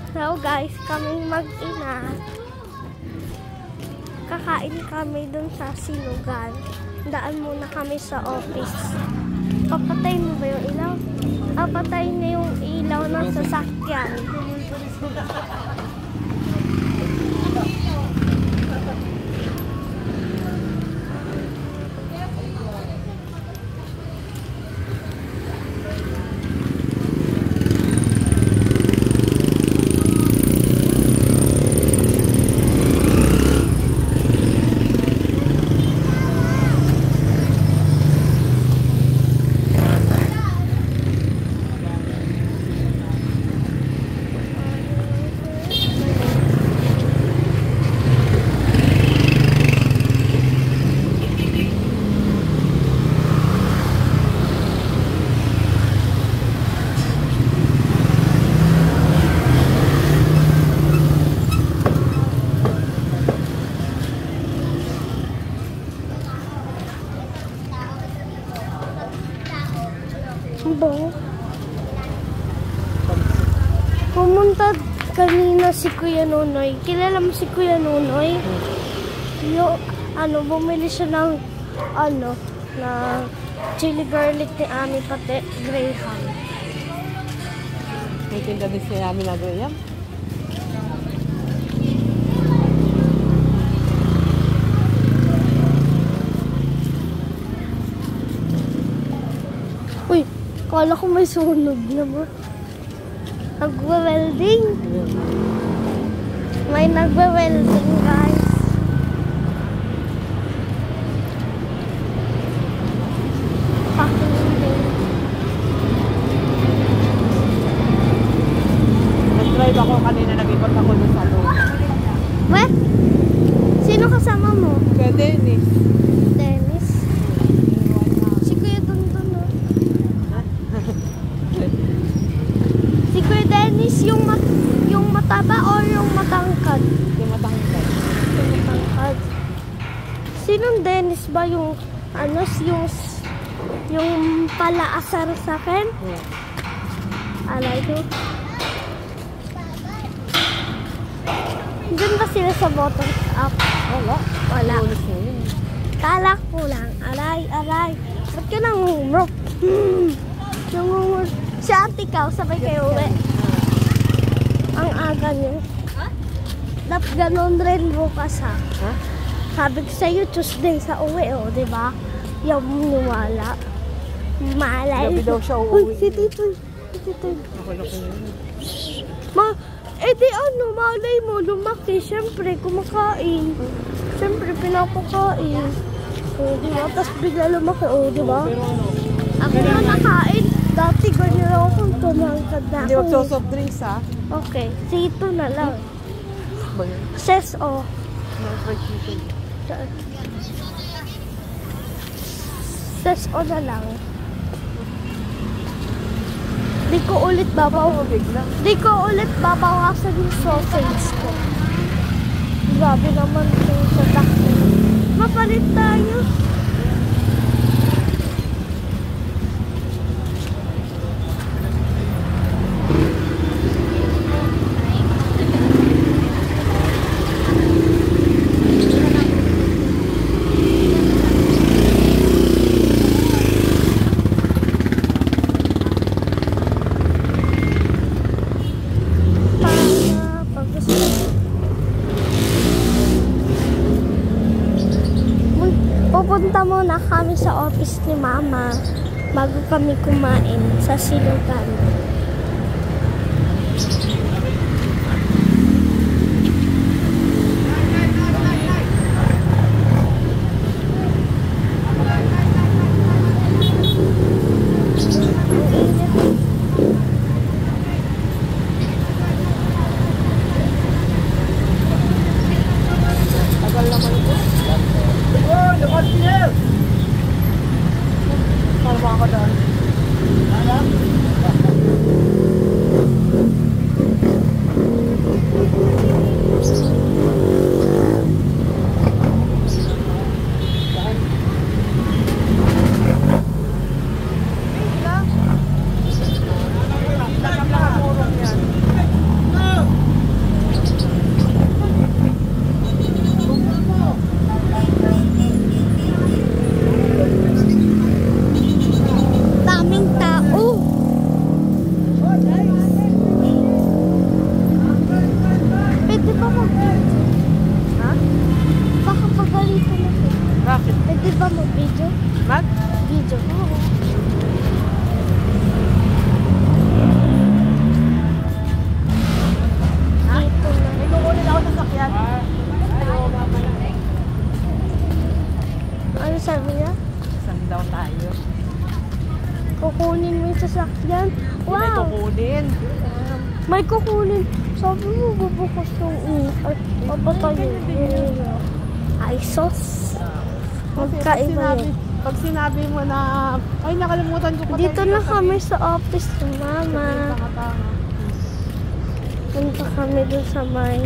Hello guys, kaming mag-ina. Kakain kami dun sa Silugan. Daan muna kami sa office. Papatay mo ba yung ilaw? Papatay na yung ilaw ng sasakyan. Pumunta kanina si Kuya Nonoy. Kilala mo si Kuya Nonoy? Yung, bumili siya ng, na chili garlic ni Ami pati Graham. May tinda din si Ami na Graham? Uy, kala ko may sunog naman. Nagwe-welding. May nagwe-welding, guys. Nag-drive ako kanina, nag-ipot ako doon sa loob. What? Sino kasama mo? Kaya Dennis. Dennis? Si Kuya Dundun, no? Si Kuya Dennis, yung mataba o yung matangkad? Yung matangkad. Yung matangkad. Sinong Dennis ba yung, yung palaasar sa akin? Yeah. Alay ko. Doon ba sila sa bottom up? Wala. Wala. Ulis mo yun. Kala ko lang. Aray. Ba't ka nangungurok? Nangungurok. Si ate ka, sabay kayo uwi. Ang aga niyo. Dapat ganun rin bukas ha. Ha? Sabi ko sa'yo, Tuesday sa uwi di ba? Yung niwala. Malay. Gabi daw siya uuwi. Uy, si Titoy. Nakulok ko yun. Malay mo, lumaki. Siyempre, kumakain. Siyempre, pinapakain. Di ba? Tapos bigla lumaki, di ba? Ako na nakain. Dati ganyan ako kung tumangkad na Hindi ako. magsosoft drinks, ha? Okay, sito na lang. Ba yun? Ses, No, fried chicken. Ses, na lang. Di ko ulit babawasan yung sausage ko. Grabe naman yung sadak. Mapalit tayo. Pupunta muna kami sa office ni Mama bago kami kumain sa Silugan. Tagal naman ito. Saan makakadaan? May kukunin. Sabi mo, bubukas yung ay, papatayin. Ay, sos. Magkaiba yun. Pag sinabi mo na, ay nakalimutan ko pa. Dito na kami sa office ng mama. Punta kami dun sa may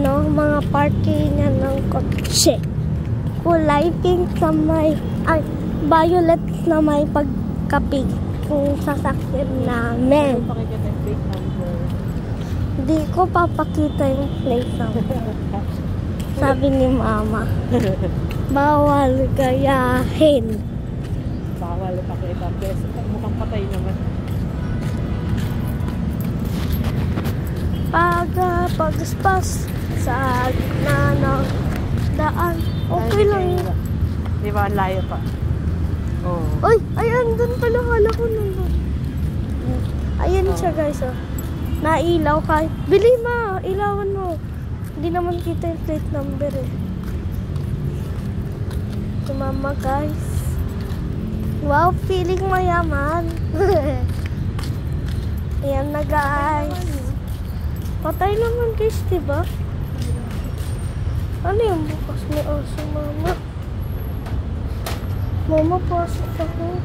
mga parkingan ng kotse. Kulay pink sa may violet na may pagkapig kung sasakyan namin. Hindi ko papakita yung plate number. Sabi ni mama. Bawal gayahin. Bawal pakita. Kasi mukhang patay naman. Pagaspas sa gitna ng daan. Okay lang. Di ba, ang layo pa? Oo. Ay, andun pala. Kala ko nandun. Ayan siya guys. Oh. Nailaw ka. Bili ma. Ilawan mo. Hindi naman kita yung plate number eh. Si mama guys. Wow, feeling mayaman. Ayan na guys. Patay naman guys, diba? Ano yung bukas ni aso mama? Mama, pasok ako.